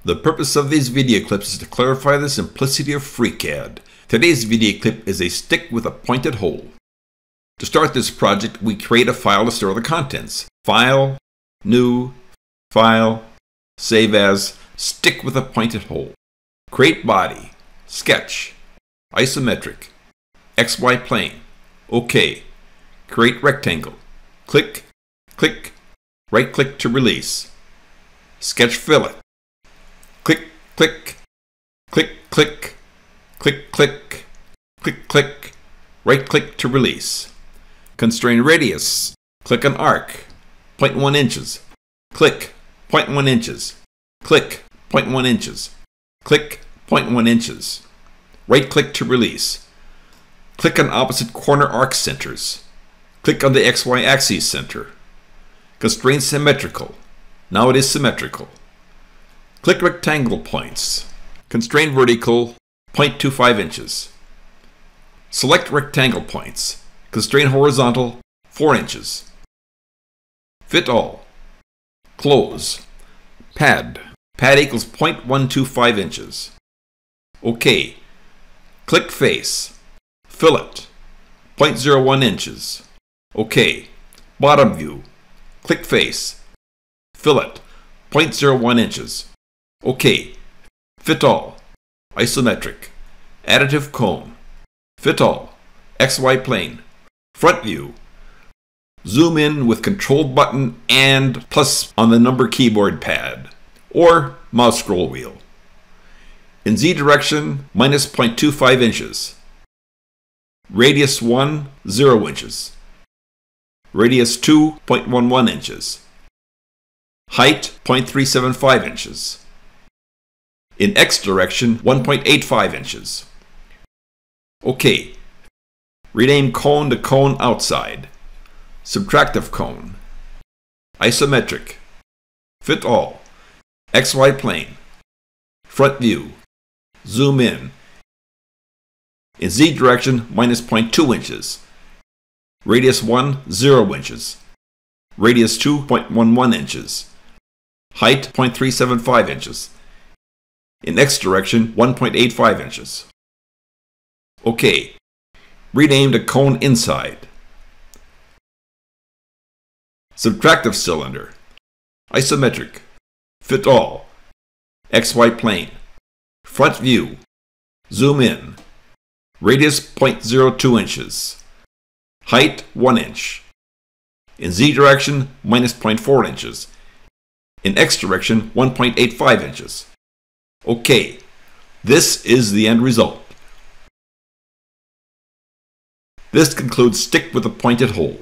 The purpose of these video clips is to clarify the simplicity of FreeCAD. Today's video clip is a stick with a pointed hole. To start this project, we create a file to store the contents. File, New, File, Save As, Stick with a pointed hole. Create body, Sketch, Isometric, XY plane, OK. Create rectangle, click, click, right-click to release. Sketch fillet. Click, click, click, click, click, click, click, click, right-click to release. Constrain radius. Click on arc, 0.1 inches. Click, 0.1 inches. Click, 0.1 inches. Click, 0.1 inches. Right-click to release. Click on opposite corner arc centers. Click on the XY axis center. Constrain symmetrical. Now it is symmetrical. Click rectangle points. Constrain vertical, 0.25 inches. Select rectangle points. Constrain horizontal, 4 inches. Fit all. Close. Pad. Pad equals 0.125 inches. OK. Click face. Fillet. 0.01 inches. OK. Bottom view. Click face. Fillet. 0.01 inches. OK. Fit all. Isometric. Additive cone. Fit all. XY plane. Front view. Zoom in with control button and plus on the number keyboard pad or mouse scroll wheel. In Z direction, minus 0.25 inches. Radius 1, 0 inches. Radius 2, 0.11 inches. Height, 0.375 inches. In X direction, 1.85 inches. OK. Rename cone to cone outside. Subtractive cone. Isometric. Fit all. XY plane. Front view. Zoom in. In Z direction, minus 0.2 inches. Radius 1, 0 inches. Radius 2, 0.11 inches. Height, 0.375 inches. In X direction, 1.85 inches. OK. Rename to cone inside. Subtractive cylinder. Isometric. Fit all. XY plane. Front view. Zoom in. Radius 0.02 inches. Height 1 inch. In Z direction, minus 0.4 inches. In X direction, 1.85 inches. OK. This is the end result. This concludes stick with a pointed hole.